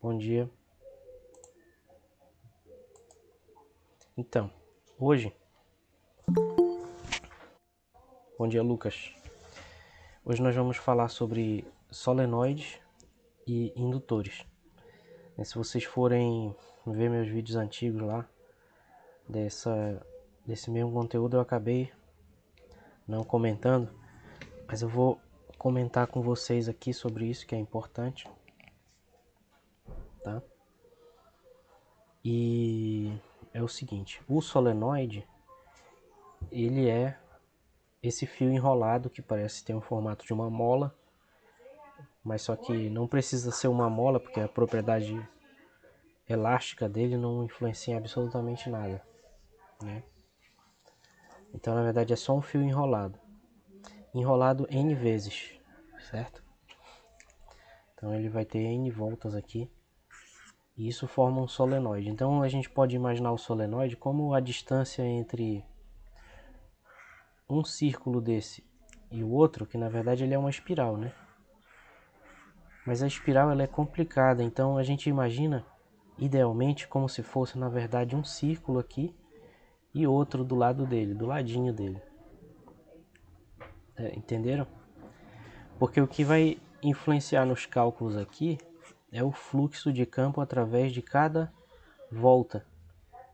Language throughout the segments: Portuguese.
Bom dia. Então, hoje... Bom dia, Lucas. Hoje nós vamos falar sobre solenoides e indutores. Se vocês forem ver meus vídeos antigos lá, desse mesmo conteúdo eu acabei não comentando, mas eu vou comentar com vocês aqui sobre isso que é importante, tá? E é o seguinte, o solenoide, ele é esse fio enrolado que parece ter um formato de uma mola, mas só que não precisa ser uma mola, porque a propriedade elástica dele não influencia em absolutamente nada, né? Então na verdade é só um fio enrolado N vezes, certo? Então ele vai ter N voltas aqui, e isso forma um solenoide. Então a gente pode imaginar o solenoide como a distância entre um círculo desse e o outro, que na verdade ele é uma espiral, né? Mas a espiral ela é complicada, então a gente imagina idealmente como se fosse na verdade um círculo aqui e outro do lado dele, do ladinho dele. Entenderam? Porque o que vai influenciar nos cálculos aqui é o fluxo de campo através de cada volta.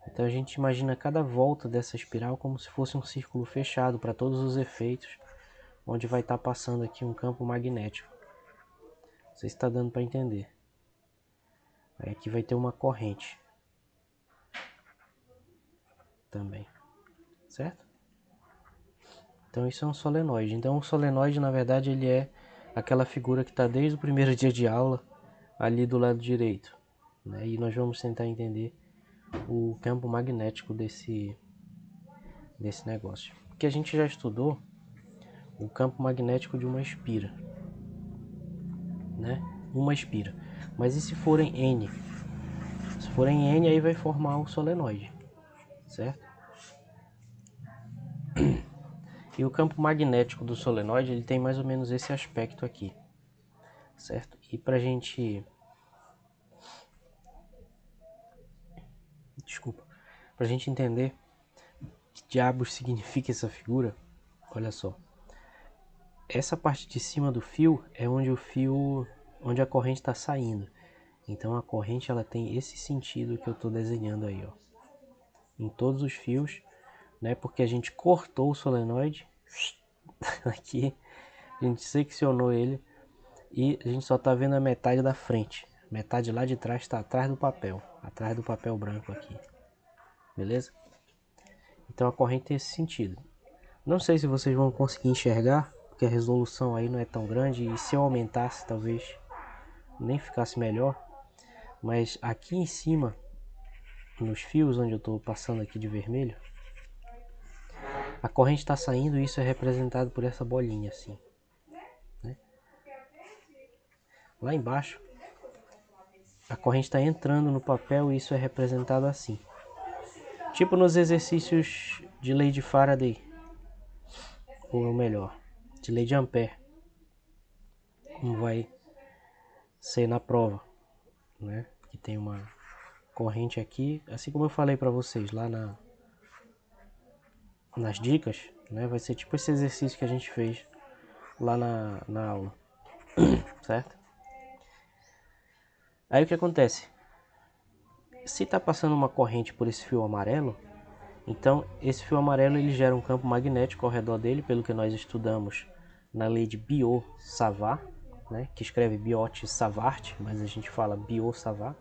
Então a gente imagina cada volta dessa espiral como se fosse um círculo fechado para todos os efeitos, onde vai estar passando aqui um campo magnético. Não sei se está dando para entender. Aí aqui vai ter uma corrente também, certo? Então isso é um solenoide. Então o solenoide na verdade ele é aquela figura que está desde o primeiro dia de aula ali do lado direito, né? E nós vamos tentar entender o campo magnético desse negócio. Porque a gente já estudou o campo magnético de uma espira, né? Uma espira. Mas e se forem N? Se forem N, aí vai formar o solenoide, certo? E o campo magnético do solenoide ele tem mais ou menos esse aspecto aqui, certo? E pra gente... Desculpa. Pra gente entender que diabos significa essa figura, olha só. Essa parte de cima do fio é onde a corrente está saindo. Então a corrente ela tem esse sentido que eu estou desenhando aí, ó, em todos os fios, né? Porque a gente cortou o solenoide aqui, a gente seccionou ele e a gente só está vendo a metade da frente. Metade lá de trás está atrás do papel branco aqui, beleza? Então a corrente tem esse sentido. Não sei se vocês vão conseguir enxergar, porque a resolução aí não é tão grande e se eu aumentasse talvez nem ficasse melhor. Mas aqui em cima, nos fios onde eu estou passando aqui de vermelho, a corrente está saindo e isso é representado por essa bolinha assim, né? Lá embaixo, a corrente está entrando no papel e isso é representado assim. Tipo nos exercícios de lei de Faraday, ou melhor, de lei de Ampère, como vai ser na prova, né? Que tem uma corrente aqui, assim como eu falei para vocês lá nas dicas, né? Vai ser tipo esse exercício que a gente fez lá na aula, certo? Aí o que acontece? Se está passando uma corrente por esse fio amarelo, então esse fio amarelo ele gera um campo magnético ao redor dele, pelo que nós estudamos na lei de Biot-Savart, né? Que escreve Biot-Savart, mas a gente fala Biot-Savart,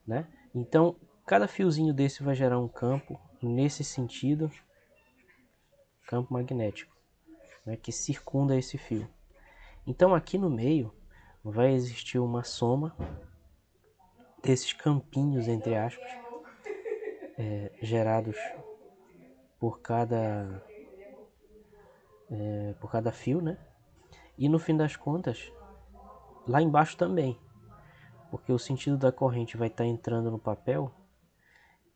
né? Então cada fiozinho desse vai gerar um campo nesse sentido, campo magnético, né? Que circunda esse fio. Então aqui no meio vai existir uma soma desses campinhos, entre aspas, gerados por cada fio, né? E no fim das contas, lá embaixo também, porque o sentido da corrente vai estar entrando no papel.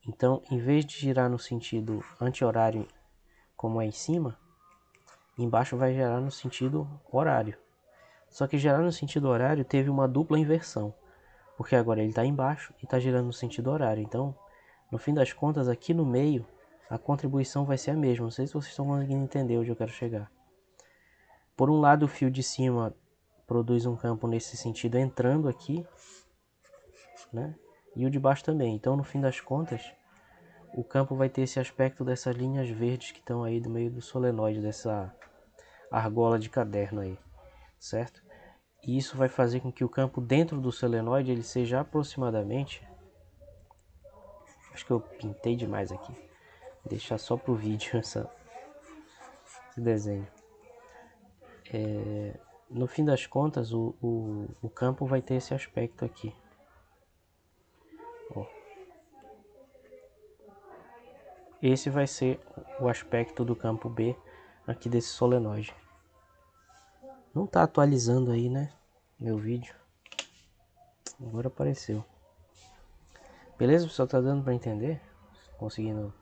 Então, em vez de girar no sentido anti-horário como é em cima, embaixo vai gerar no sentido horário. Só que gerar no sentido horário teve uma dupla inversão. porque agora ele está embaixo e está girando no sentido horário. Então, no fim das contas, aqui no meio, a contribuição vai ser a mesma. Não sei se vocês estão conseguindo entender onde eu quero chegar. Por um lado, o fio de cima produz um campo nesse sentido entrando aqui, né? E o de baixo também. Então, no fim das contas, o campo vai ter esse aspecto dessas linhas verdes que estão aí do meio do solenoide, dessa argola de caderno aí, certo? E isso vai fazer com que o campo dentro do solenoide ele seja aproximadamente... Acho que eu pintei demais aqui. Vou deixar só pro vídeo esse desenho. No fim das contas, o campo vai ter esse aspecto aqui. Ó. Esse vai ser o aspecto do campo B aqui desse solenoide. Não está atualizando aí, né? Meu vídeo. Agora apareceu. Beleza, pessoal? Tá dando para entender? Conseguindo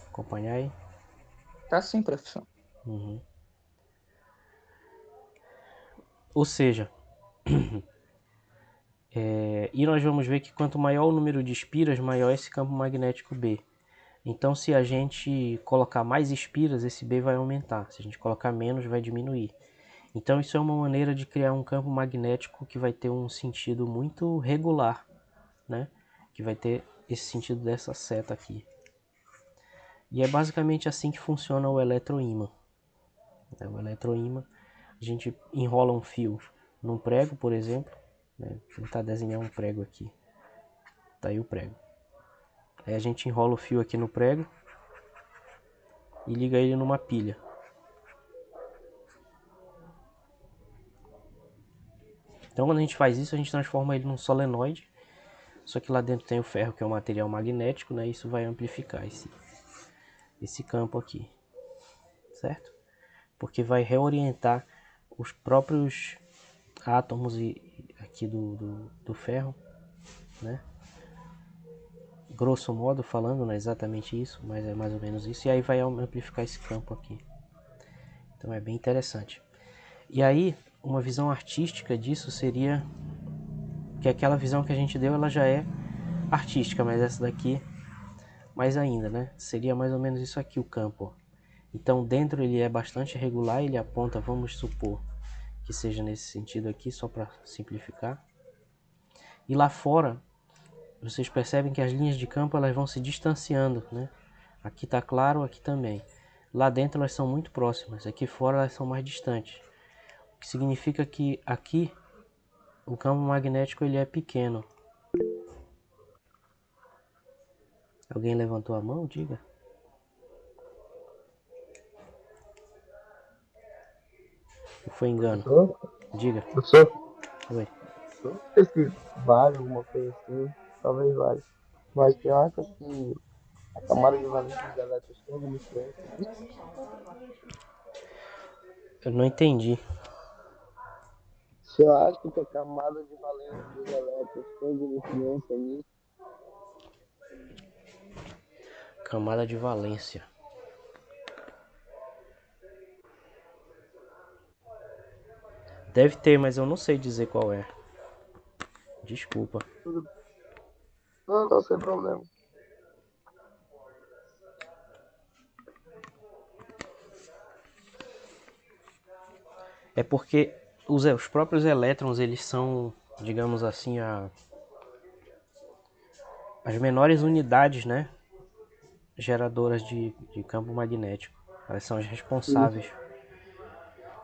acompanhar aí? Tá sim, professor. Uhum. Ou seja, e nós vamos ver que quanto maior o número de espiras, maior esse campo magnético B. Então, se a gente colocar mais espiras, esse B vai aumentar. Se a gente colocar menos, vai diminuir. Então, isso é uma maneira de criar um campo magnético que vai ter um sentido muito regular, né? Que vai ter esse sentido dessa seta aqui. E é basicamente assim que funciona o eletroímã. O eletroímã, a gente enrola um fio num prego, por exemplo. Né? Vou tentar desenhar um prego aqui. Tá aí o prego. Aí a gente enrola o fio aqui no prego e liga ele numa pilha. Então quando a gente faz isso, a gente transforma ele num solenoide. Só que lá dentro tem o ferro, que é um material magnético, né? Isso vai amplificar esse campo aqui, certo? Porque vai reorientar os próprios átomos aqui do ferro, né? Grosso modo falando, não é exatamente isso, mas é mais ou menos isso. E aí vai amplificar esse campo aqui. Então é bem interessante. E aí, uma visão artística disso seria que aquela visão que a gente deu, ela já é artística, mas essa daqui, mais ainda, né? Seria mais ou menos isso aqui o campo. Então dentro ele é bastante regular, ele aponta, vamos supor, que seja nesse sentido aqui, só para simplificar. E lá fora, vocês percebem que as linhas de campo elas vão se distanciando, né? Aqui está claro, aqui também. Lá dentro elas são muito próximas, aqui fora elas são mais distantes. O que significa que aqui o campo magnético ele é pequeno. Alguém levantou a mão? Diga. Ou foi engano? Professor? Diga. Professor? Oi. Não sei se vale alguma coisa assim. Talvez vale. Mas você acha que a camada de valência dos elétrons tem alguma influência nisso? Eu não entendi. Você acha que a camada de valência dos elétrons tem alguma influência nisso? Camada de valência. Deve ter, mas eu não sei dizer qual é. Desculpa. Tudo... Não, não, sem problema. É porque os próprios elétrons, eles são, digamos assim, as menores unidades, né? Geradoras de campo magnético. Elas são as Sim. responsáveis.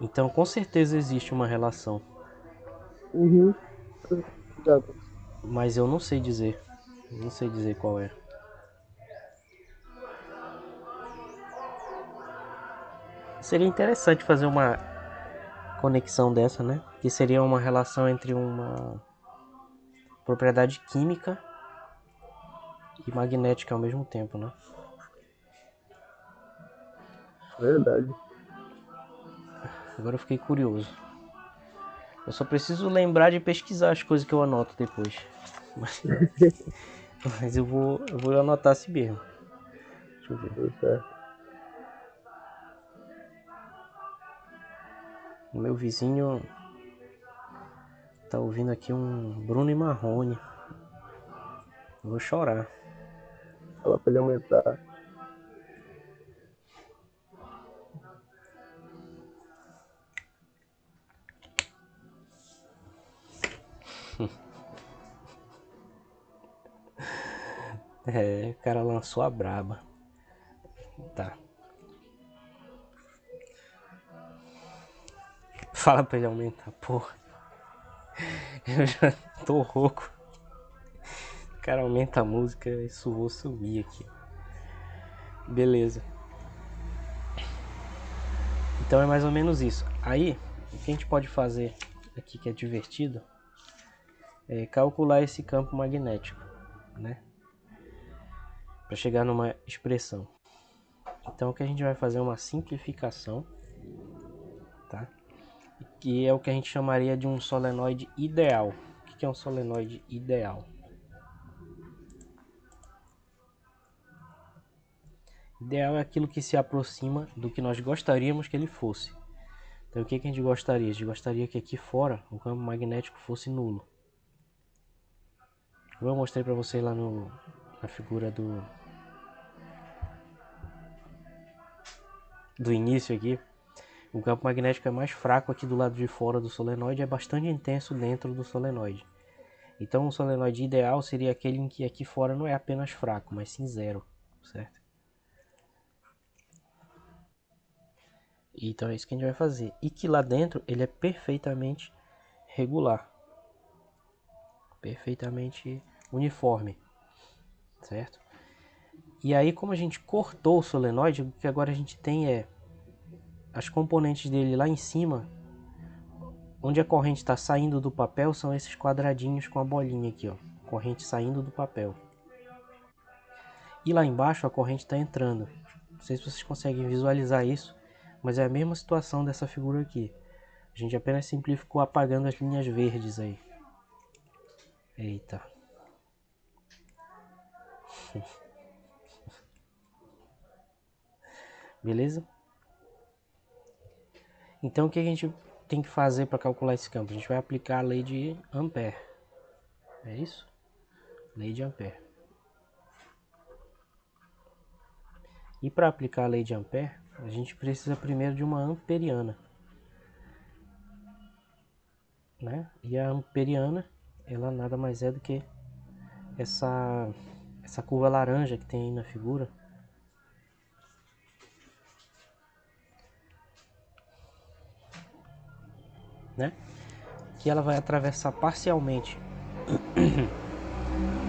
Então, com certeza existe uma relação. Uhum. Exato. Mas eu não sei dizer. Não sei dizer qual é. Seria interessante fazer uma conexão dessa, né? Que seria uma relação entre uma propriedade química e magnética ao mesmo tempo, né? Verdade. Agora eu fiquei curioso. Eu só preciso lembrar de pesquisar as coisas que eu anoto depois. Mas, mas eu vou anotar assim mesmo. Deixa eu ver. Tudo certo. O meu vizinho tá ouvindo aqui um Bruno e Marrone. Vou chorar. Fala pra ele aumentar. É, o cara lançou a braba. Tá. Fala pra ele aumentar, porra. Eu já tô rouco. O cara aumenta a música e vou subir aqui. Beleza. Então é mais ou menos isso. Aí, o que a gente pode fazer aqui que é divertido é calcular esse campo magnético, né? Para chegar numa expressão. Então o que a gente vai fazer é uma simplificação, tá? Que é o que a gente chamaria de um solenoide ideal. O que é um solenoide ideal? Ideal é aquilo que se aproxima do que nós gostaríamos que ele fosse. Então o que a gente gostaria? A gente gostaria que aqui fora o campo magnético fosse nulo. Como eu mostrei para vocês lá na figura do início aqui, o campo magnético é mais fraco aqui do lado de fora do solenoide, é bastante intenso dentro do solenoide. Então o solenoide ideal seria aquele em que aqui fora não é apenas fraco, mas sim zero, certo? Então é isso que a gente vai fazer. E que lá dentro ele é perfeitamente regular, perfeitamente uniforme, certo? E aí, como a gente cortou o solenoide, o que agora a gente tem é as componentes dele lá em cima, onde a corrente está saindo do papel, são esses quadradinhos com a bolinha aqui, ó, corrente saindo do papel. E lá embaixo a corrente está entrando. Não sei se vocês conseguem visualizar isso, mas é a mesma situação dessa figura aqui. A gente apenas simplificou apagando as linhas verdes aí. Eita. Beleza? Então o que a gente tem que fazer para calcular esse campo? A gente vai aplicar a lei de Ampère. É isso? Lei de Ampère. E para aplicar a lei de Ampère, a gente precisa primeiro de uma amperiana, né? E a amperiana, ela nada mais é do que essa curva laranja que tem aí na figura. Né? Que ela vai atravessar parcialmente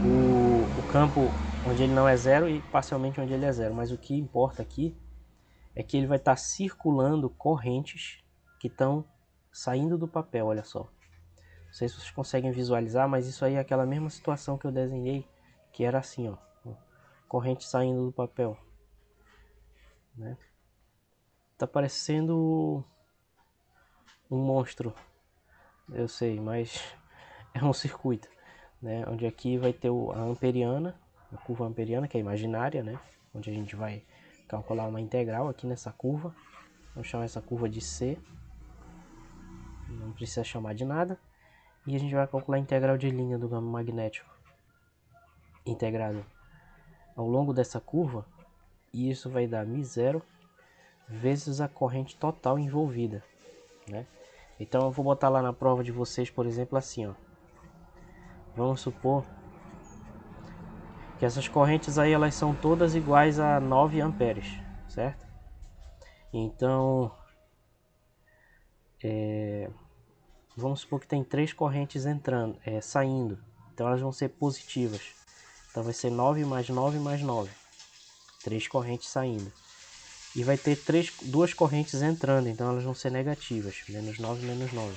o campo onde ele não é zero e parcialmente onde ele é zero. Mas o que importa aqui é que ele vai estar circulando correntes que estão saindo do papel, olha só. Não sei se vocês conseguem visualizar, mas isso aí é aquela mesma situação que eu desenhei, que era assim, ó, corrente saindo do papel, né? Tá parecendo um monstro, eu sei, mas é um circuito, né? Onde aqui vai ter a amperiana, a curva amperiana, que é imaginária, né? Onde a gente vai calcular uma integral aqui nessa curva. Vamos chamar essa curva de C. Não precisa chamar de nada. E a gente vai calcular a integral de linha do campo magnético integrado ao longo dessa curva. E isso vai dar μ0 vezes a corrente total envolvida, né? Então eu vou botar lá na prova de vocês, por exemplo, assim, ó. Vamos supor que essas correntes aí elas são todas iguais a 9 amperes, certo? Então, vamos supor que tem 3 correntes entrando, saindo. Então elas vão ser positivas. Então vai ser 9 mais 9 mais 9. 3 correntes saindo. E vai ter 2 correntes entrando, então elas vão ser negativas. Menos 9, menos 9.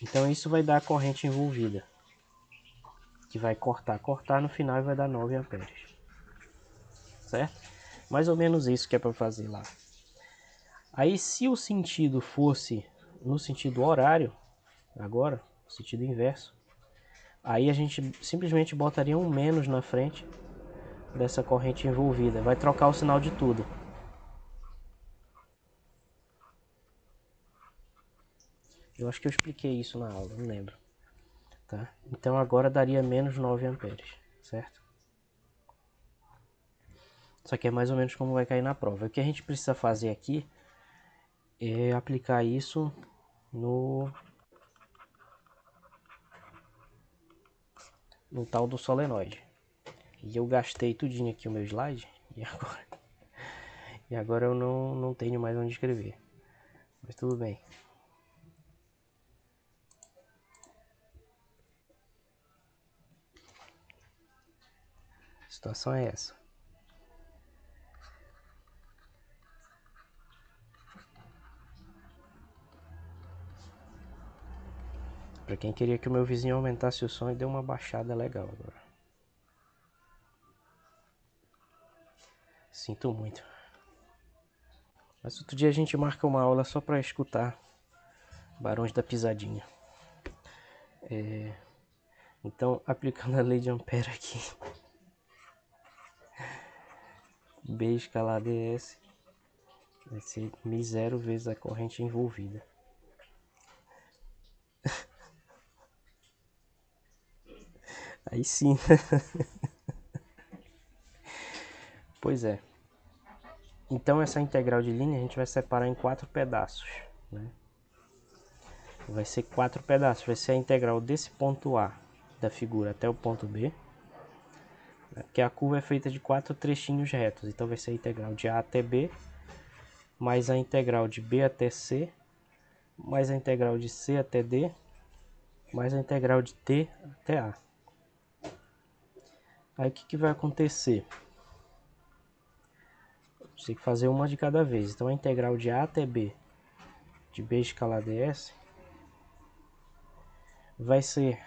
Então isso vai dar a corrente envolvida. Que vai cortar, no final vai dar 9 amperes. Certo? Mais ou menos isso que é para fazer lá. Aí se o sentido fosse no sentido horário, agora, no sentido inverso, aí a gente simplesmente botaria um menos na frente dessa corrente envolvida. Vai trocar o sinal de tudo. Eu acho que eu expliquei isso na aula, não lembro. Tá? Então agora daria menos 9 amperes, certo? Isso aqui é mais ou menos como vai cair na prova. O que a gente precisa fazer aqui é aplicar isso no tal do solenoide. E eu gastei tudinho aqui o meu slide e agora eu não tenho mais onde escrever. Mas tudo bem. A situação é essa. Para quem queria que o meu vizinho aumentasse o som, e deu uma baixada legal agora. Sinto muito. Mas outro dia a gente marca uma aula só para escutar Barões da Pisadinha. Então, aplicando a lei de Ampere aqui. B escalar ds vai ser μ0 vezes a corrente envolvida. Aí sim. Pois é. Então essa integral de linha a gente vai separar em 4 pedaços, né? Vai ser 4 pedaços. Vai ser a integral desse ponto A da figura até o ponto B. Porque a curva é feita de 4 trechinhos retos. Então vai ser a integral de A até B, mais a integral de B até C, mais a integral de C até D, mais a integral de T até A. Aí o que vai acontecer? Você tem que fazer uma de cada vez. Então a integral de A até B de B escalar ds vai ser...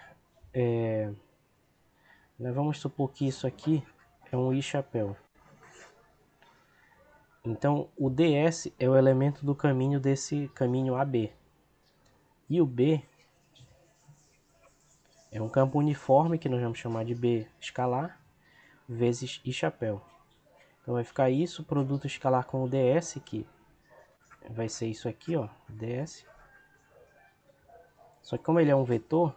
vamos supor que isso aqui é um I-chapéu. Então o ds é o elemento do caminho desse caminho AB. E o B é um campo uniforme que nós vamos chamar de B escalar vezes I-chapéu. Então vai ficar isso, produto escalar com o ds, que vai ser isso aqui, ó, ds. Só que como ele é um vetor,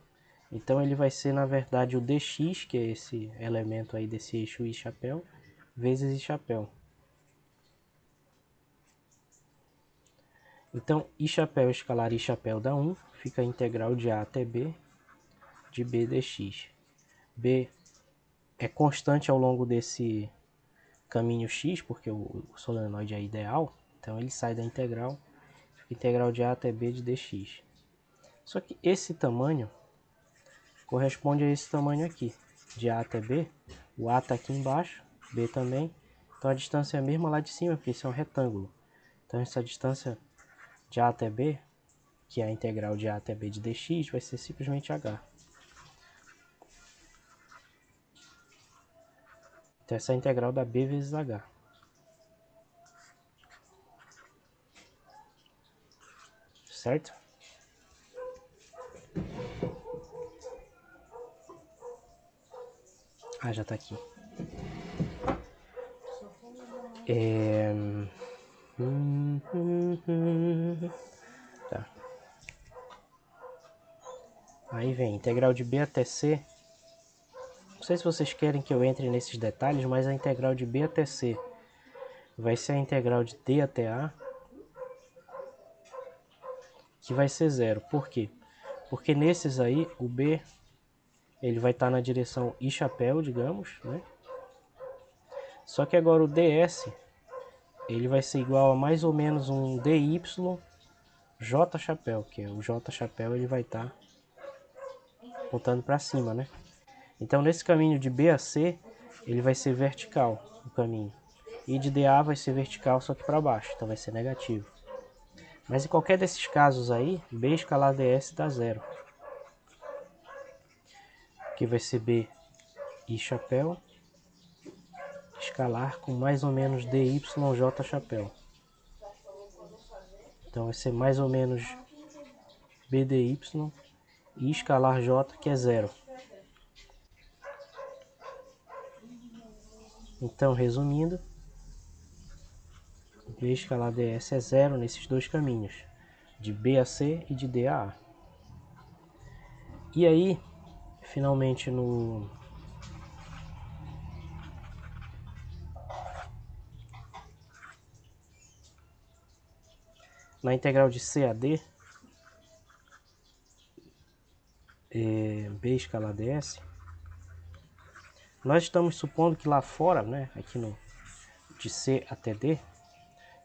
então ele vai ser na verdade o dx, que é esse elemento aí desse eixo I-chapéu, vezes I-chapéu. Então I-chapéu escalar I-chapéu dá 1, fica a integral de A até B de B dx. B é constante ao longo desse caminho x, porque o solenoide é ideal, então ele sai da integral, fica integral de A até B de dx. Só que esse tamanho corresponde a esse tamanho aqui, de A até B. O A está aqui embaixo, B também, então a distância é a mesma lá de cima, porque isso é um retângulo. Então essa distância de A até B, que é a integral de A até B de dx, vai ser simplesmente h. Então essa é a integral da B vezes h. Certo? Ah, já está aqui. Tá. Aí vem integral de B até C. Não sei se vocês querem que eu entre nesses detalhes, mas a integral de B até C vai ser a integral de D até A, que vai ser zero. Por quê? Porque nesses aí, o B ele vai estar na direção I-chapéu, digamos, né? Só que agora o ds ele vai ser igual a mais ou menos um dy j-chapéu, que é o j-chapéu ele vai estar apontando para cima, né? Então nesse caminho de B a C, ele vai ser vertical o caminho. E de DA vai ser vertical, só que para baixo, então vai ser negativo. Mas em qualquer desses casos aí, B escalar ds dá zero. Que vai ser B I chapéu escalar com mais ou menos dy j chapéu. Então vai ser mais ou menos BDY e escalar J, que é zero. Então, resumindo, B escalar ds é zero nesses dois caminhos, de B a C e de D a A. E aí, finalmente na integral de C a D, B escalar ds, nós estamos supondo que lá fora, né, aqui de C até D,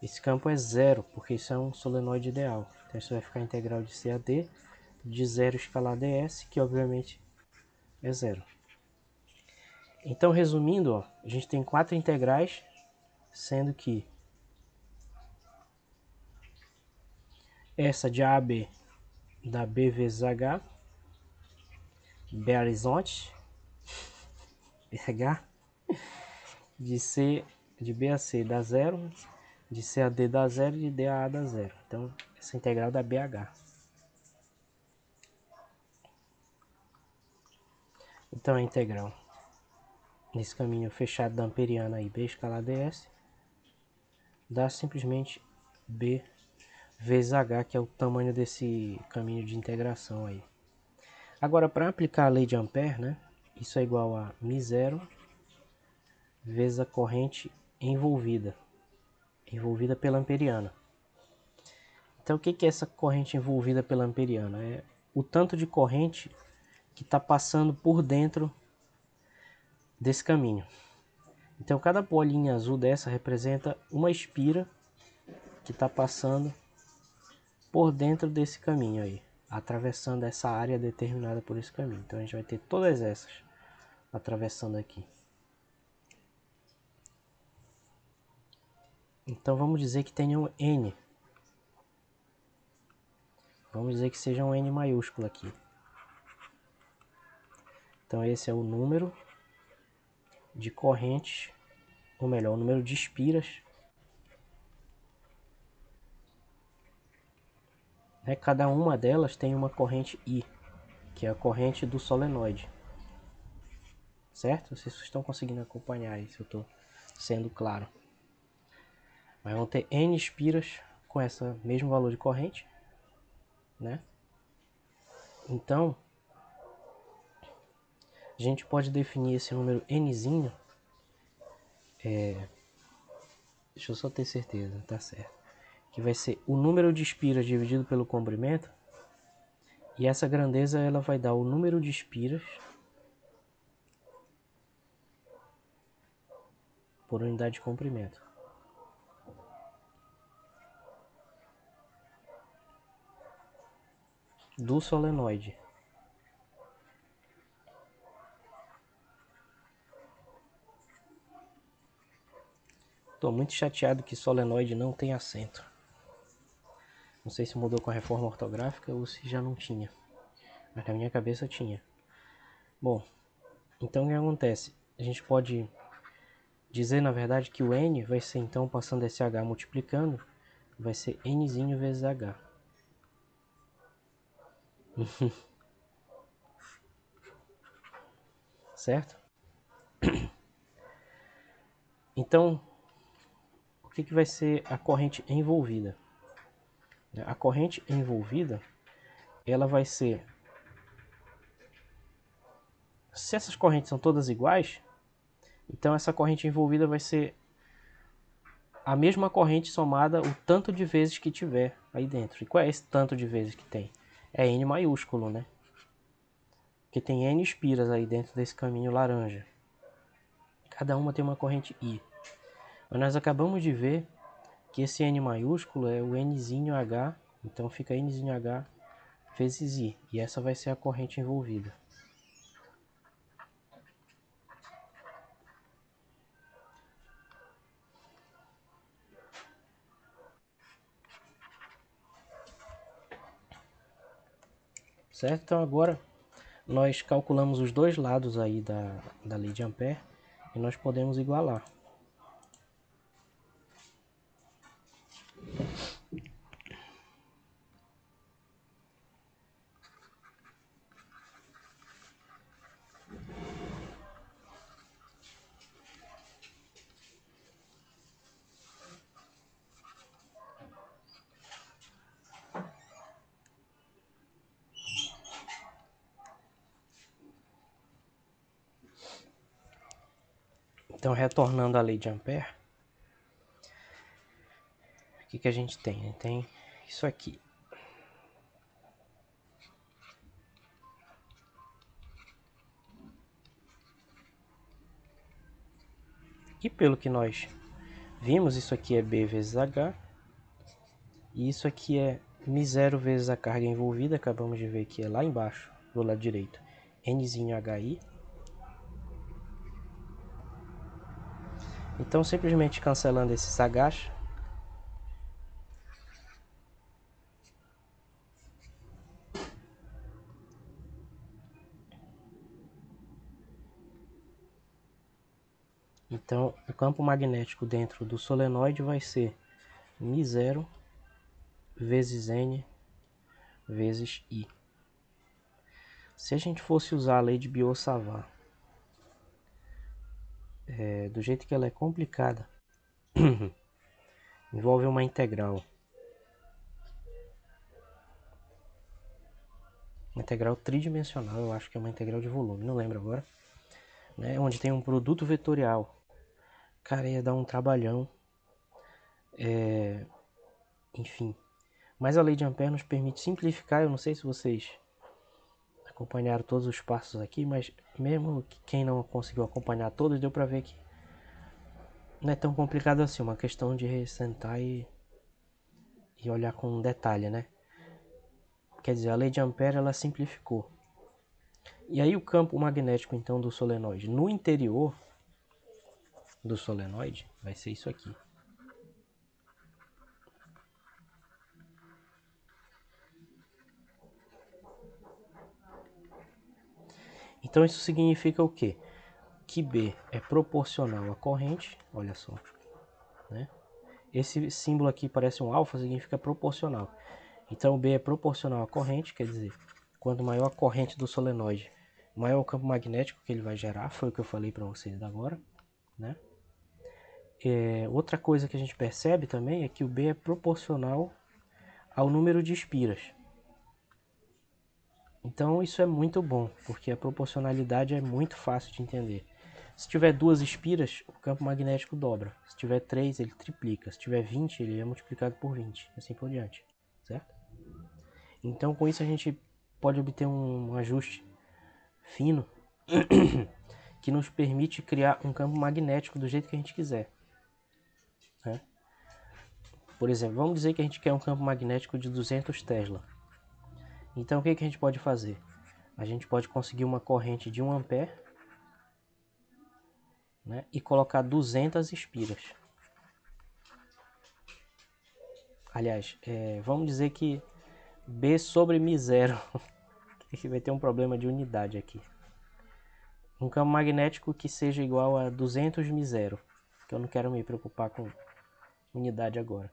esse campo é zero, porque isso é um solenoide ideal. Então isso vai ficar a integral de C a D de 0 escalar ds, que obviamente é zero. Então, resumindo, ó, a gente tem 4 integrais, sendo que essa de A a B dá B vezes H, B horizonte, BH, de B a C dá zero, de C a D dá zero e de D a A dá zero. Então, essa integral dá BH. Então, a integral nesse caminho fechado da amperiana aí, B escalar ds, dá simplesmente B vezes H, que é o tamanho desse caminho de integração aí. Agora, para aplicar a lei de Ampère, né, isso é igual a μ0 vezes a corrente envolvida pela amperiana. Então, o que é essa corrente envolvida pela amperiana? É o tanto de corrente que está passando por dentro desse caminho. Então, cada bolinha azul dessa representa uma espira que está passando por dentro desse caminho aí, atravessando essa área determinada por esse caminho. Então, a gente vai ter todas essas atravessando aqui. Então, vamos dizer que tenham N. Vamos dizer que seja um N maiúsculo aqui. Então, esse é o número de correntes, ou melhor, o número de espiras, né? Cada uma delas tem uma corrente I, que é a corrente do solenoide. Certo? Vocês estão conseguindo acompanhar aí, se eu estou sendo claro. Mas vão ter N espiras com esse mesmo valor de corrente, né? Então, a gente pode definir esse número Nzinho. Deixa eu só ter certeza, tá certo. Que vai ser o número de espiras dividido pelo comprimento. E essa grandeza ela vai dar o número de espiras por unidade de comprimento. Do solenoide. Estou muito chateado que solenoide não tem acento. Não sei se mudou com a reforma ortográfica ou se já não tinha. Mas na minha cabeça tinha. Bom, então o que acontece? A gente pode dizer na verdade que o N vai ser então, passando esse H multiplicando, vai ser Nzinho vezes H. Certo? Então, o que vai ser a corrente envolvida? A corrente envolvida, ela vai ser... Se essas correntes são todas iguais, então essa corrente envolvida vai ser a mesma corrente somada o tanto de vezes que tiver aí dentro. E qual é esse tanto de vezes que tem? É N maiúsculo, né? Porque tem N espiras aí dentro desse caminho laranja. Cada uma tem uma corrente I. Mas nós acabamos de ver que esse N maiúsculo é o Nzinho H, então fica Nzinho H vezes I. E essa vai ser a corrente envolvida. Certo? Então agora nós calculamos os dois lados aí da lei de Ampère e nós podemos igualar. Então, retornando à lei de Ampère, o que a gente tem? A gente tem isso aqui. E pelo que nós vimos, isso aqui é B vezes H. E isso aqui é μ0 vezes a carga envolvida. Acabamos de ver que é lá embaixo, do lado direito, Nzinho HI. Então, simplesmente cancelando esses H's, então o campo magnético dentro do solenoide vai ser μ0 vezes N vezes I. Se a gente fosse usar a lei de Biot-Savart, do jeito que ela é complicada, envolve uma integral tridimensional, eu acho que é uma integral de volume, não lembro agora, né? Onde tem um produto vetorial. Cara, ia dar um trabalhão, enfim. Mas a lei de Ampère nos permite simplificar. Eu não sei se vocês acompanharam todos os passos aqui, mas mesmo que quem não conseguiu acompanhar todos, deu para ver que não é tão complicado assim, uma questão de sentar e olhar com detalhe, né? Quer dizer, a lei de Ampère ela simplificou. E aí o campo magnético então do solenoide no interior do solenoide vai ser isso aqui. Então isso significa o quê? Que B é proporcional à corrente, olha só, né? Esse símbolo aqui parece um alfa, significa proporcional. Então B é proporcional à corrente, quer dizer, quanto maior a corrente do solenoide, maior o campo magnético que ele vai gerar, foi o que eu falei para vocês agora, né? Outra coisa que a gente percebe também é que o B é proporcional ao número de espiras. Então isso é muito bom, porque a proporcionalidade é muito fácil de entender. Se tiver 2 espiras, o campo magnético dobra. Se tiver 3, ele triplica. Se tiver 20, ele é multiplicado por 20, assim por diante, certo? Então com isso a gente pode obter um ajuste fino que nos permite criar um campo magnético do jeito que a gente quiser, né? Por exemplo, vamos dizer que a gente quer um campo magnético de 200 Tesla. Então o que a gente pode fazer? A gente pode conseguir uma corrente de 1 ampere, né, e colocar 200 espiras. Aliás, vamos dizer que B sobre μ0, que vai ter um problema de unidade aqui. Um campo magnético que seja igual a 200 μ0, que eu não quero me preocupar com unidade agora.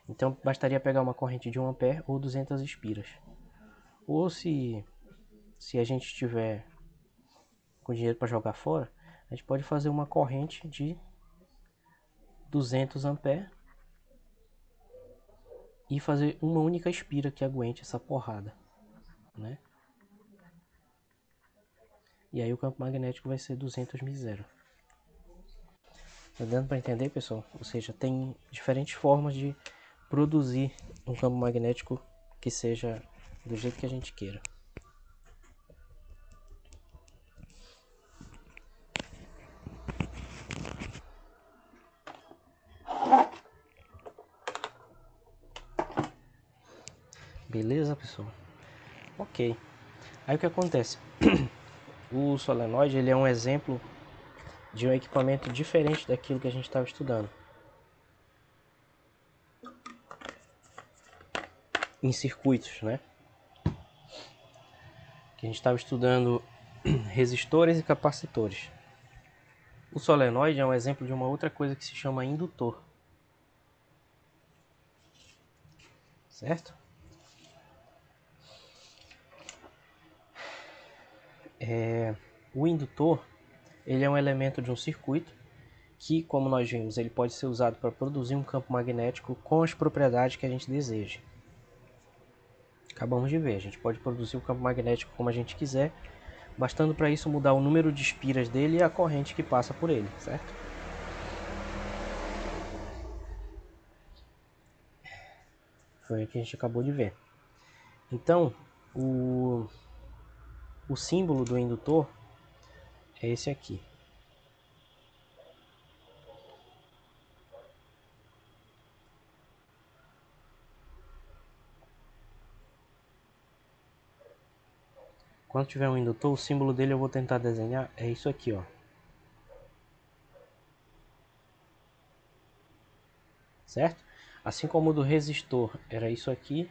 Então bastaria pegar uma corrente de 1 ampere ou 200 espiras. Ou se a gente tiver com dinheiro para jogar fora, a gente pode fazer uma corrente de 200 ampere e fazer uma única espira que aguente essa porrada, né? E aí o campo magnético vai ser 200 μ0. Tá dando para entender, pessoal? Ou seja, tem diferentes formas de produzir um campo magnético que seja do jeito que a gente queira. Beleza, pessoal? Ok. Aí o que acontece? O solenoide ele é um exemplo de um equipamento diferente daquilo que a gente estava estudando em circuitos, né? Que a gente estava estudando resistores e capacitores. O solenoide é um exemplo de uma outra coisa que se chama indutor, certo? O indutor ele é um elemento de um circuito que, como nós vimos, ele pode ser usado para produzir um campo magnético com as propriedades que a gente deseja. Acabamos de ver, a gente pode produzir o campo magnético como a gente quiser, bastando para isso mudar o número de espiras dele e a corrente que passa por ele, certo? Foi o que a gente acabou de ver. Então, o símbolo do indutor é esse aqui. Quando tiver um indutor, o símbolo dele eu vou tentar desenhar, é isso aqui, ó. Certo? Assim como o do resistor era isso aqui,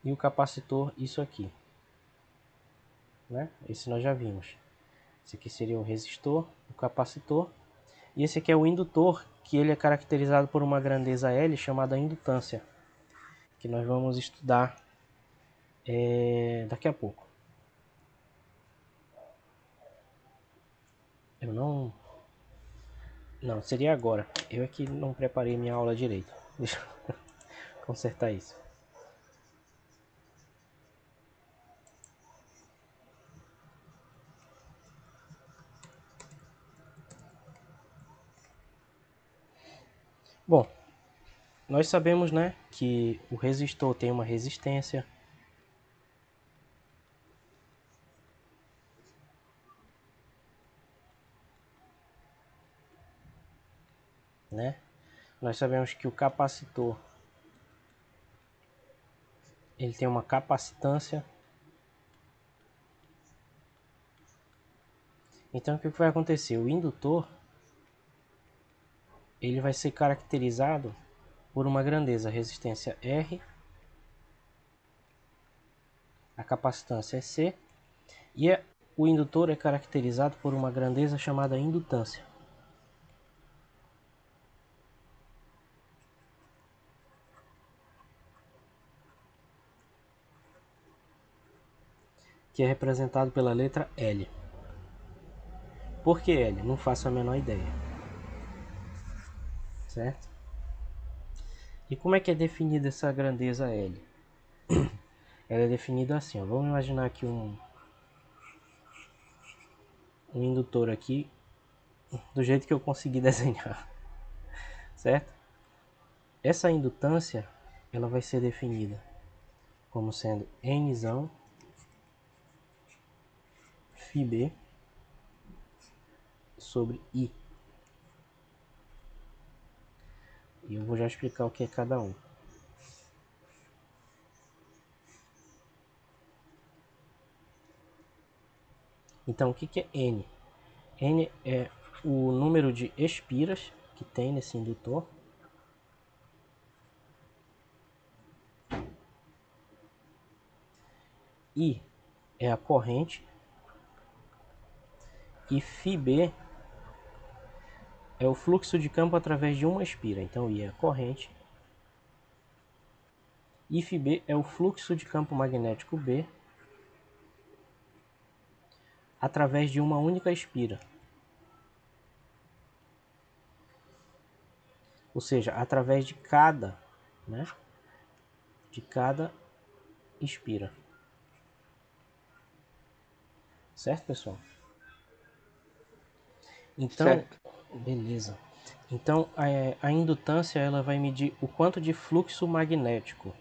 e o capacitor isso aqui, né? Esse nós já vimos. Esse aqui seria o resistor, o capacitor, e esse aqui é o indutor, que ele é caracterizado por uma grandeza L chamada indutância, que nós vamos estudar daqui a pouco. Eu não, seria agora. Eu é que não preparei minha aula direito. Deixa eu consertar isso. Bom, nós sabemos, né, que o resistor tem uma resistência, né? Nós sabemos que o capacitor ele tem uma capacitância. Então o que vai acontecer? O indutor ele vai ser caracterizado por uma grandeza, resistência R, a capacitância é C, e o indutor é caracterizado por uma grandeza chamada indutância. Que é representado pela letra L. Por que L? Não faço a menor ideia. Certo? E como é que é definida essa grandeza L? Ela é definida assim, ó. Vamos imaginar aqui um indutor aqui, do jeito que eu consegui desenhar, certo? Essa indutância, ela vai ser definida como sendo Nzão φB sobre I. E eu vou já explicar o que é cada um. Então, o que é N? N é o número de espiras que tem nesse indutor. I é a corrente. E φB é o fluxo de campo através de uma espira. Então, I é a corrente. E φB é o fluxo de campo magnético B através de uma única espira. Ou seja, através de cada, né? De cada espira. Certo, pessoal? Então, Certo. beleza. Então, a indutância ela vai medir o quanto de fluxo magnético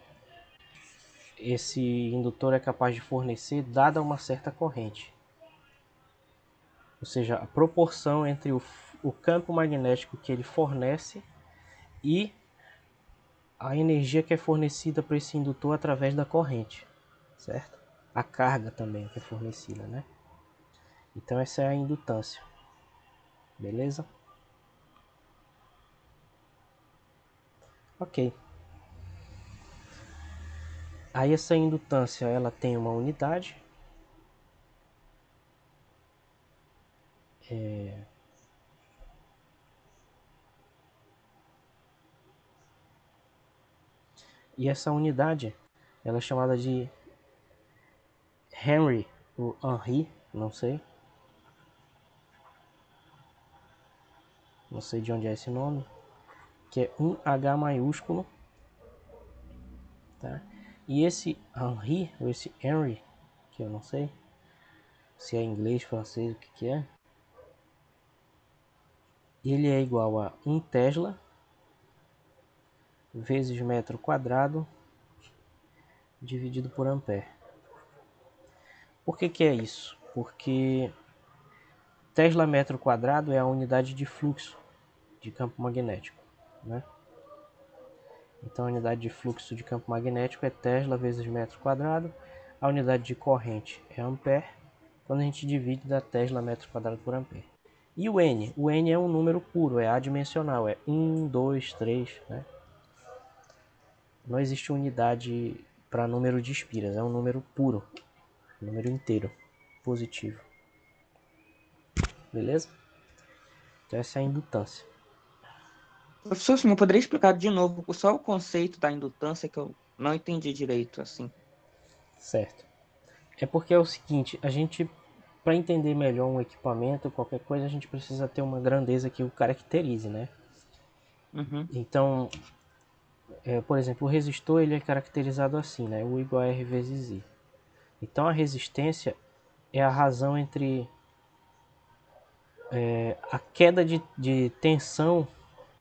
esse indutor é capaz de fornecer dada uma certa corrente. Ou seja, a proporção entre o campo magnético que ele fornece e a energia que é fornecida para esse indutor através da corrente, certo? A carga também que é fornecida, né? Então essa é a indutância, beleza? Ok. Aí essa indutância ela tem uma unidade. E essa unidade ela é chamada de Henry ou Henry, não sei. Não sei de onde é esse nome. Que é um H maiúsculo. Tá? E esse Henry, ou esse Henry, que eu não sei se é inglês, francês, o que que é. Ele é igual a 1 Tesla vezes metro quadrado dividido por ampere. Por que que é isso? Porque Tesla metro quadrado é a unidade de fluxo de campo magnético, né? Então a unidade de fluxo de campo magnético é Tesla vezes metro quadrado. A unidade de corrente é ampere, quando a gente divide da Tesla metro quadrado por ampere. E o N? O N é um número puro, é adimensional, é 1, 2, 3, né? Não existe unidade para número de espiras, é um número puro, um número inteiro, positivo. Beleza? Então essa é a indutância. Professor, você me poderia explicar de novo só o conceito da indutância que eu não entendi direito, assim. Certo. É porque é o seguinte, a gente, para entender melhor um equipamento, qualquer coisa, a gente precisa ter uma grandeza que o caracterize, né? Uhum. Então, por exemplo, o resistor ele é caracterizado assim, né? U igual a R vezes I. Então a resistência é a razão entre a queda de tensão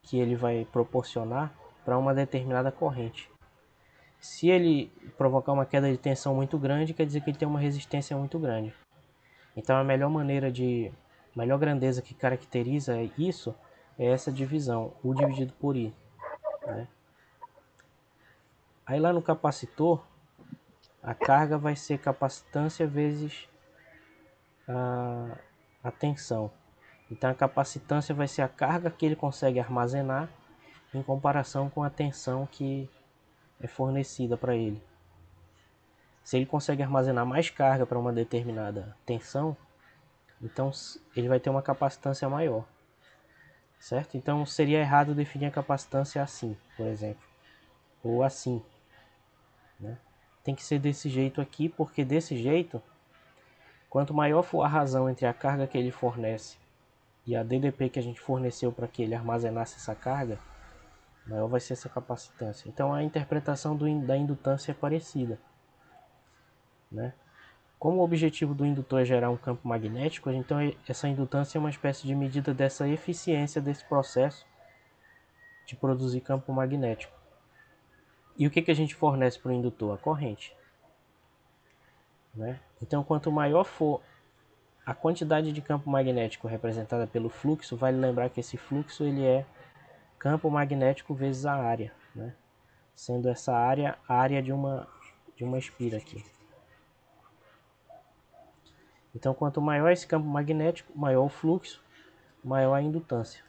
que ele vai proporcionar para uma determinada corrente. Se ele provocar uma queda de tensão muito grande, quer dizer que ele tem uma resistência muito grande. Então a melhor grandeza que caracteriza isso é essa divisão, U dividido por I, né? Aí lá no capacitor, a carga vai ser capacitância vezes a tensão. Então a capacitância vai ser a carga que ele consegue armazenar em comparação com a tensão que é fornecida para ele. Se ele consegue armazenar mais carga para uma determinada tensão, então ele vai ter uma capacitância maior, certo? Então seria errado definir a capacitância assim, por exemplo, ou assim, né? Tem que ser desse jeito aqui, porque desse jeito, quanto maior for a razão entre a carga que ele fornece e a DDP que a gente forneceu para que ele armazenasse essa carga, maior vai ser essa capacitância. Então a interpretação da indutância é parecida, né? Como o objetivo do indutor é gerar um campo magnético, então essa indutância é uma espécie de medida dessa eficiência desse processo de produzir campo magnético. E o que a gente fornece para o indutor? A corrente, né? Então quanto maior for a quantidade de campo magnético representada pelo fluxo, vale lembrar que esse fluxo ele é campo magnético vezes a área, né? Sendo essa área a área de uma espira aqui. Então quanto maior esse campo magnético, maior o fluxo, maior a indutância.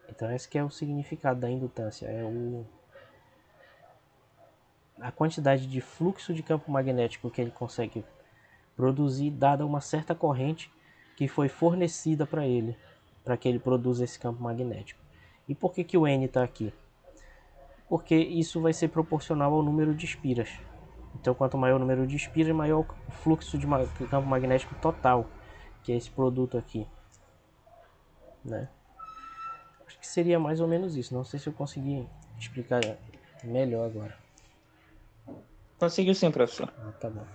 Então esse que é o significado da indutância, é a quantidade de fluxo de campo magnético que ele consegue produzir dada uma certa corrente que foi fornecida para ele, para que ele produza esse campo magnético. E por que o N está aqui? Porque isso vai ser proporcional ao número de espiras. Então quanto maior o número de espiras, maior o fluxo de campo magnético total, que é esse produto aqui, né? Acho que seria mais ou menos isso. Não sei se eu consegui explicar melhor agora. Conseguiu sim, professor. Ah, tá bom.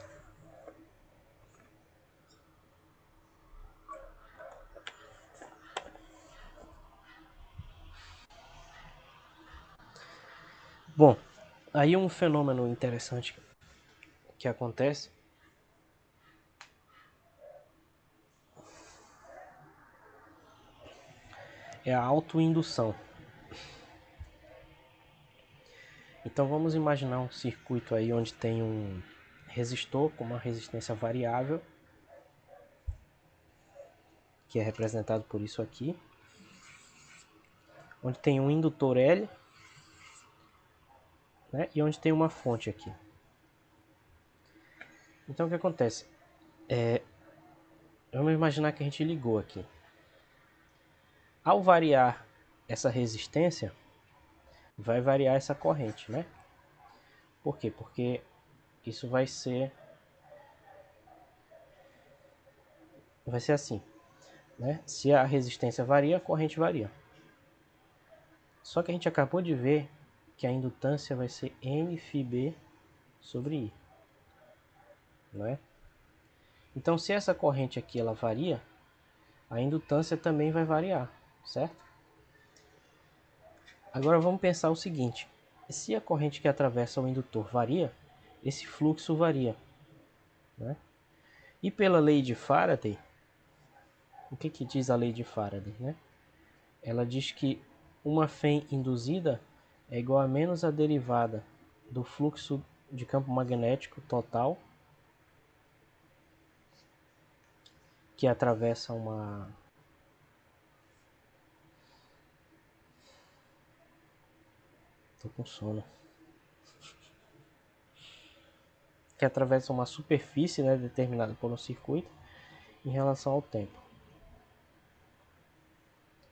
Bom, aí um fenômeno interessante que acontece é a autoindução. Então vamos imaginar um circuito aí onde tem um resistor com uma resistência variável, que é representado por isso aqui, onde tem um indutor L, né, e onde tem uma fonte aqui. Então o que acontece? Vamos imaginar que a gente ligou aqui. Ao variar essa resistência, vai variar essa corrente, né? Por quê? Porque isso vai ser assim, né? Se a resistência varia, a corrente varia. Só que a gente acabou de ver que a indutância vai ser NφB sobre I, não é? Então, se essa corrente aqui ela varia, a indutância também vai variar, certo? Agora vamos pensar o seguinte: se a corrente que atravessa o indutor varia, esse fluxo varia, né? E pela lei de Faraday, o que diz a lei de Faraday, né? Ela diz que uma Fm induzida é igual a menos a derivada do fluxo de campo magnético total que atravessa uma tô com sono. Que atravessa uma superfície, né, determinada por um circuito em relação ao tempo.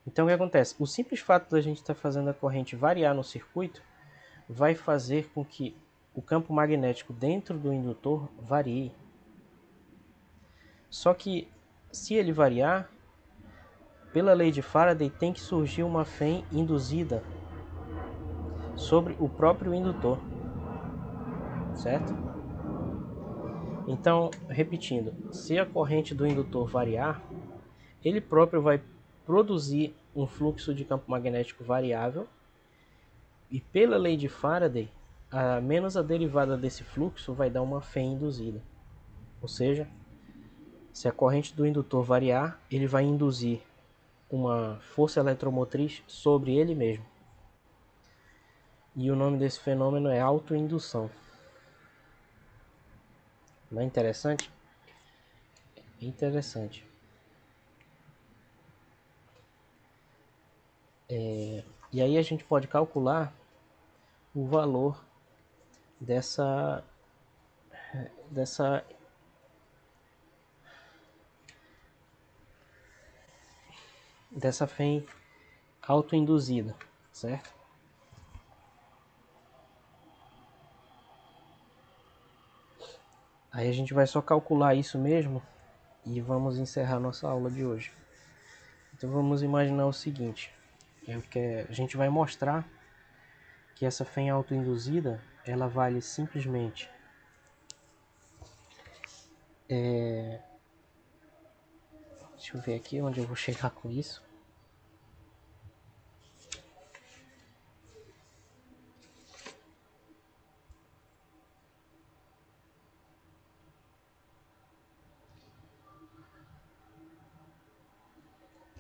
Então o que acontece? O simples fato da gente estar fazendo a corrente variar no circuito vai fazer com que o campo magnético dentro do indutor varie. Só que se ele variar, pela lei de Faraday tem que surgir uma Fm induzida sobre o próprio indutor, certo? Então, repetindo, se a corrente do indutor variar, ele próprio vai produzir um fluxo de campo magnético variável e pela lei de Faraday, menos a derivada desse fluxo vai dar uma Fm induzida. Ou seja, se a corrente do indutor variar, ele vai induzir uma força eletromotriz sobre ele mesmo. E o nome desse fenômeno é autoindução. Não é interessante? É interessante. E aí a gente pode calcular o valor dessa Fem autoinduzida, certo? Aí a gente vai só calcular isso mesmo e vamos encerrar nossa aula de hoje. Então vamos imaginar o seguinte: a gente vai mostrar que essa Fem autoinduzida ela vale simplesmente deixa eu ver aqui onde eu vou chegar com isso.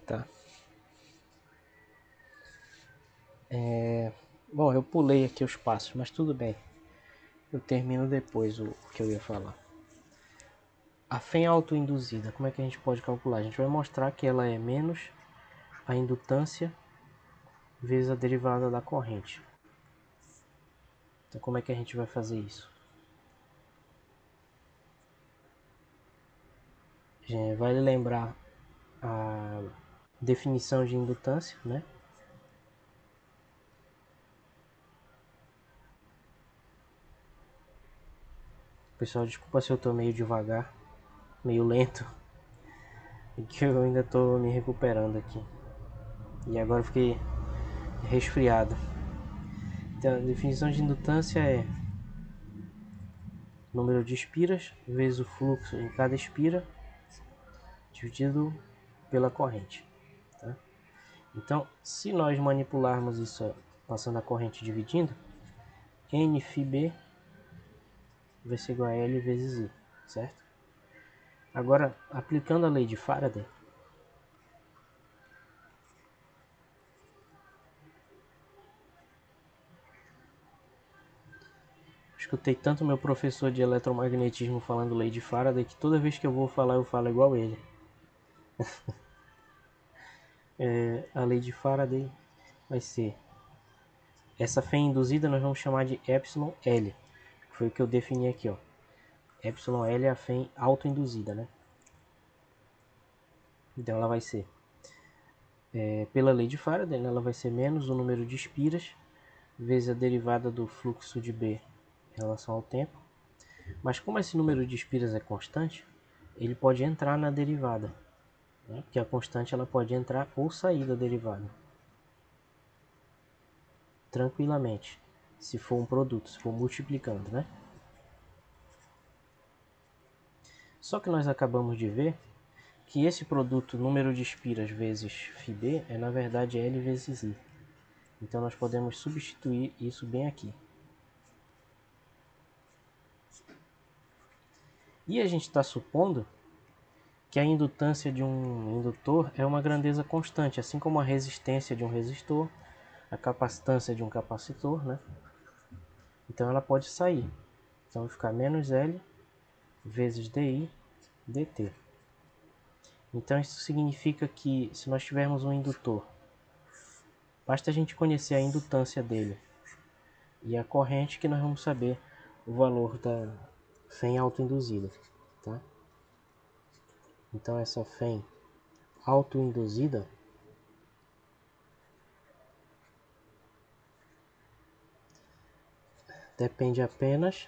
Tá. Bom, eu pulei aqui os passos, mas tudo bem. Eu termino depois o que eu ia falar. A Fem autoinduzida, como é que a gente pode calcular? A gente vai mostrar que ela é menos a indutância vezes a derivada da corrente. Então como é que a gente vai fazer isso? Vale lembrar a definição de indutância, né? Pessoal, desculpa se eu tô meio devagar, meio lento, e que eu ainda tô me recuperando aqui. E agora eu fiquei resfriado. Então, a definição de indutância é número de espiras vezes o fluxo em cada espira dividido pela corrente. Tá? Então, se nós manipularmos isso passando a corrente dividindo, NφB vai ser igual a L vezes I, certo? Agora, aplicando a lei de Faraday, escutei tanto meu professor de eletromagnetismo falando lei de Faraday que toda vez que eu vou falar eu falo igual ele. A lei de Faraday vai ser essa Fem induzida nós vamos chamar de Epsilon L, que foi o que eu defini aqui, ó. Epsilon L é a Fem autoinduzida, né? Então ela vai ser pela lei de Faraday, né, ela vai ser menos o número de espiras vezes a derivada do fluxo de B em relação ao tempo. Mas como esse número de espiras é constante, ele pode entrar na derivada, né? Porque a constante ela pode entrar ou sair da derivada tranquilamente, se for um produto, se for multiplicando, né? Só que nós acabamos de ver que esse produto número de espiras vezes φb é na verdade L vezes I. Então nós podemos substituir isso bem aqui. E a gente está supondo que a indutância de um indutor é uma grandeza constante, assim como a resistência de um resistor, a capacitância de um capacitor, né? Então ela pode sair. Então vai ficar menos L vezes DI dt. Então isso significa que se nós tivermos um indutor, basta a gente conhecer a indutância dele e a corrente que nós vamos saber o valor da FEM autoinduzida, tá? Então essa FEM autoinduzida depende apenas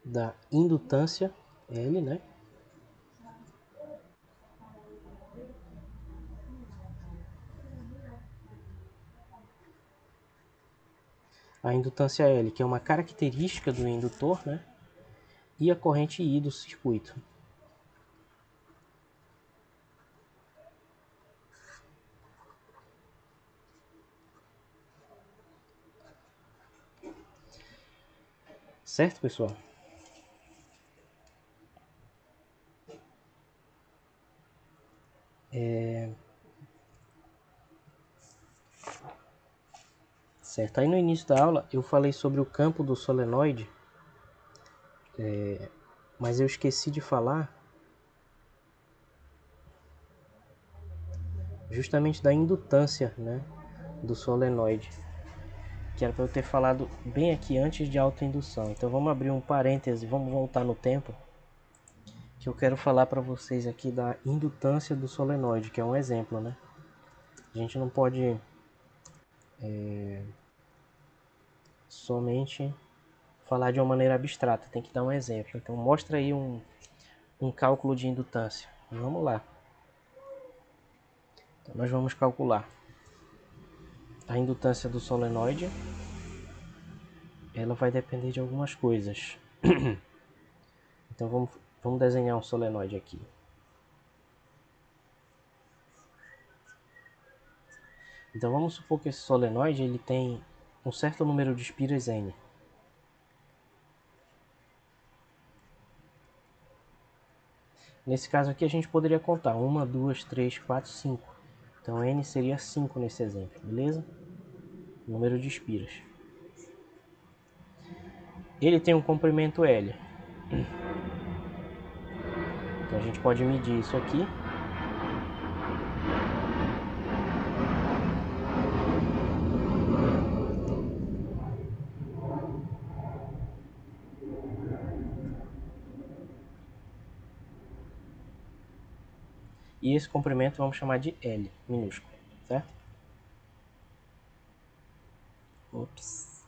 da indutância L, né? A indutância L, que é uma característica do indutor, né? E a corrente I do circuito. Certo, pessoal? Certo. Aí no início da aula eu falei sobre o campo do solenoide, mas eu esqueci de falar justamente da indutância, né, do solenoide, que era para eu ter falado bem aqui antes de autoindução. Então vamos abrir um parêntese, vamos voltar no tempo, que eu quero falar para vocês aqui da indutância do solenoide, que é um exemplo, né? A gente não pode somente falar de uma maneira abstrata, tem que dar um exemplo. Então mostra aí um cálculo de indutância. Vamos lá. Então, nós vamos calcular a indutância do solenoide. Ela vai depender de algumas coisas. Então vamos desenhar um solenoide aqui. Então vamos supor que esse solenoide ele tem um certo número de espiras N. Nesse caso aqui a gente poderia contar 1, 2, 3, 4, 5. Então N seria 5 nesse exemplo, beleza? Número de espiras. Ele tem um comprimento L. Então a gente pode medir isso aqui. E esse comprimento vamos chamar de L, minúsculo, certo? Ops.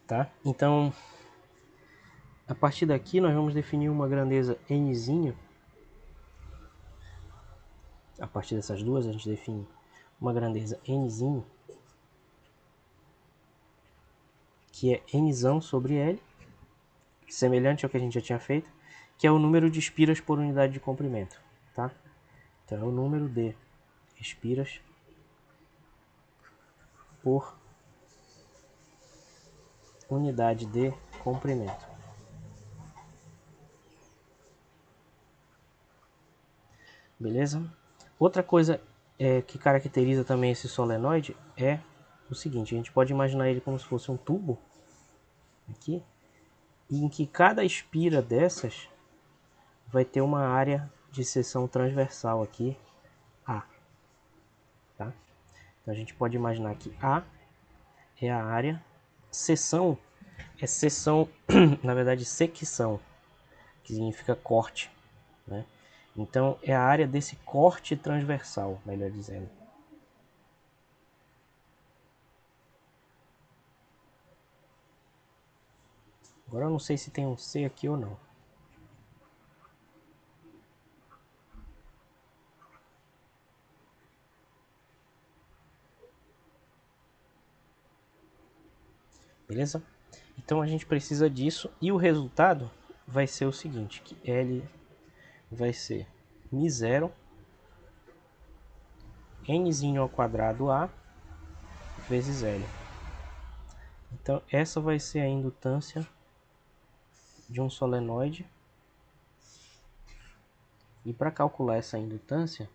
Tá? Então, a partir daqui nós vamos definir uma grandeza Nzinho. A partir dessas duas a gente define uma grandeza Nzinho, que é Nzão sobre L, semelhante ao que a gente já tinha feito, que é o número de espiras por unidade de comprimento, tá? Então é o número de espiras por unidade de comprimento. Beleza? Outra coisa que caracteriza também esse solenoide é o seguinte: a gente pode imaginar ele como se fosse um tubo aqui, e em que cada espira dessas vai ter uma área de seção transversal aqui, A. Tá? Então a gente pode imaginar que A é a área, seção é seção, na verdade secção, que significa corte, né? Então é a área desse corte transversal, melhor dizendo. Agora eu não sei se tem um C aqui ou não. Beleza? Então a gente precisa disso e o resultado vai ser o seguinte, que L vai ser μ0 nzinho ao quadrado A vezes L. Então essa vai ser a indutância de um solenoide. E para calcular essa indutância,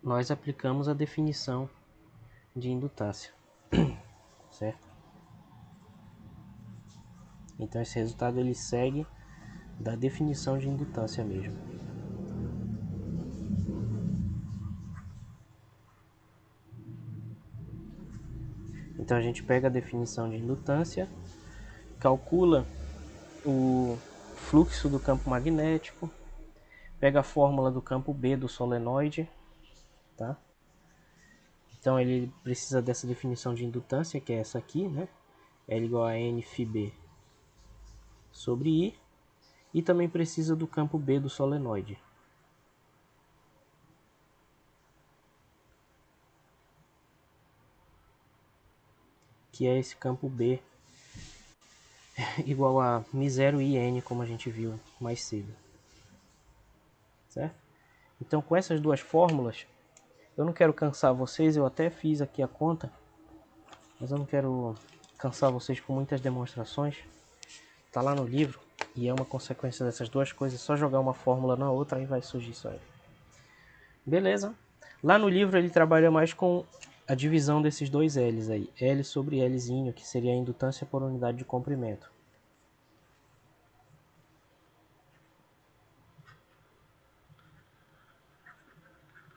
nós aplicamos a definição de indutância, certo? Então esse resultado ele segue da definição de indutância mesmo. Então a gente pega a definição de indutância, calcula o fluxo do campo magnético, pega a fórmula do campo B do solenoide, tá? Então ele precisa dessa definição de indutância, que é essa aqui, né? L igual a NφB sobre I, e também precisa do campo B do solenoide. Que é esse campo B igual a μ0 e N, como a gente viu mais cedo. Certo? Então com essas duas fórmulas, eu não quero cansar vocês, eu até fiz aqui a conta, mas eu não quero cansar vocês com muitas demonstrações. Tá lá no livro e é uma consequência dessas duas coisas, só jogar uma fórmula na outra e vai surgir isso aí. Beleza? Lá no livro ele trabalha mais com a divisão desses dois L's aí, L sobre Lzinho, que seria a indutância por unidade de comprimento.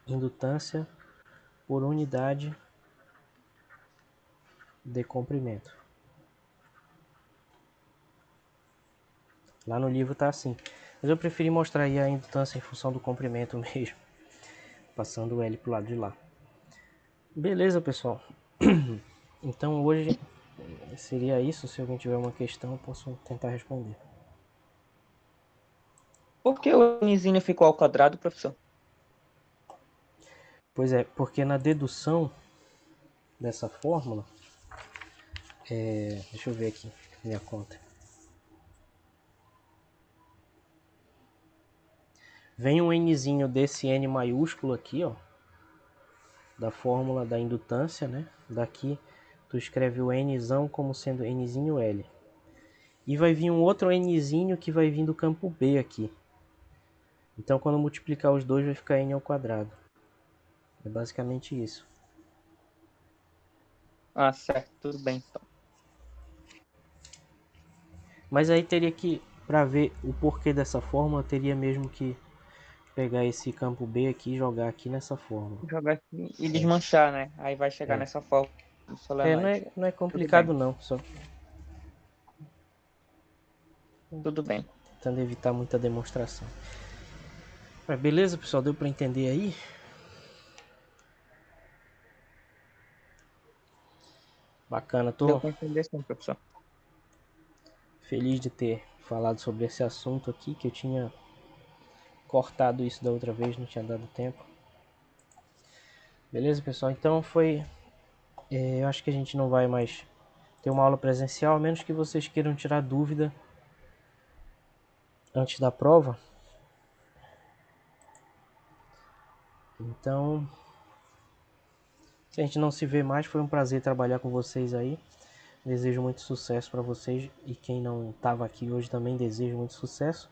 Indutância por unidade de comprimento. Lá no livro tá assim. Mas eu preferi mostrar aí a indutância em função do comprimento mesmo. Passando o L pro lado de lá. Beleza, pessoal. Então hoje seria isso. Se alguém tiver uma questão, eu posso tentar responder. Por que o nzinho ficou ao quadrado, professor? Pois é, porque na dedução dessa fórmula, deixa eu ver aqui minha conta. Vem um nzinho desse N maiúsculo aqui, ó, da fórmula da indutância, né? Daqui tu escreve o Nzão como sendo Nzinho L. E vai vir um outro Nzinho que vai vir do campo B aqui. Então quando multiplicar os dois vai ficar N ao quadrado. É basicamente isso. Ah, certo, tudo bem então. Mas aí teria que, para ver o porquê dessa fórmula, teria mesmo que pegar esse campo B aqui e jogar aqui nessa fórmula. Jogar aqui e desmanchar, né? Aí vai chegar É, nessa forma do solenoide. não é Tudo complicado bem, não, só tudo bem. tentando evitar muita demonstração. Mas beleza, pessoal, deu para entender aí? Bacana, Deu tô para entender sim, professor. feliz de ter falado sobre esse assunto aqui, que eu tinha cortado isso da outra vez, não tinha dado tempo. Beleza, pessoal? Então eu acho que a gente não vai mais ter uma aula presencial, a menos que vocês queiram tirar dúvida antes da prova. Então, se a gente não se vê mais, foi um prazer trabalhar com vocês aí. Desejo muito sucesso para vocês e quem não estava aqui hoje também desejo muito sucesso.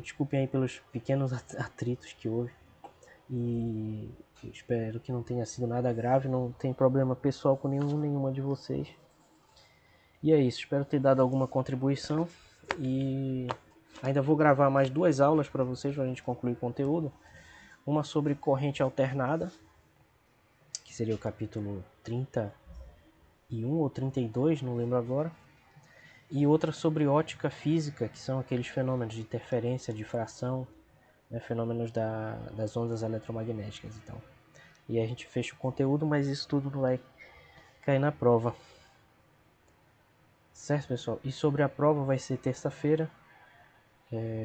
Desculpem aí pelos pequenos atritos que houve e espero que não tenha sido nada grave, não tem problema pessoal com nenhuma de vocês. E é isso, espero ter dado alguma contribuição e ainda vou gravar mais duas aulas para vocês para a gente concluir o conteúdo. Uma sobre corrente alternada, que seria o capítulo 31 ou 32, não lembro agora. E outra sobre ótica física, que são aqueles fenômenos de interferência, difração, né, fenômenos das ondas eletromagnéticas. Então. E a gente fecha o conteúdo, mas isso tudo não vai cair na prova. Certo, pessoal? E sobre a prova vai ser terça-feira.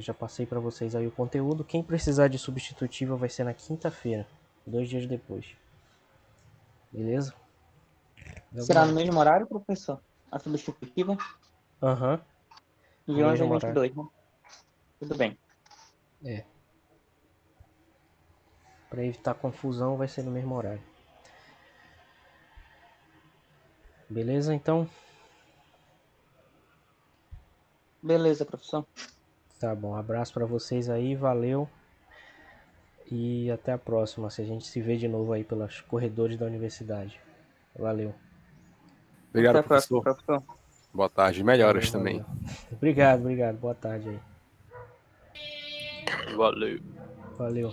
Já passei para vocês aí o conteúdo. Quem precisar de substitutiva vai ser na quinta-feira, 2 dias depois. Beleza? Será no mesmo horário, professor? A substitutiva? Aham, De no 11 a mesmo horário. 22, né? Tudo bem. Para evitar confusão, vai ser no mesmo horário. Beleza, então? Beleza, professor. Tá bom. Abraço para vocês aí, valeu. E até a próxima, se a gente se vê de novo aí pelos corredores da universidade. Valeu. Até Obrigado, a próxima, professor. professor. Boa tarde. Melhoras também. Valeu. Obrigado. Boa tarde aí. Valeu. Valeu.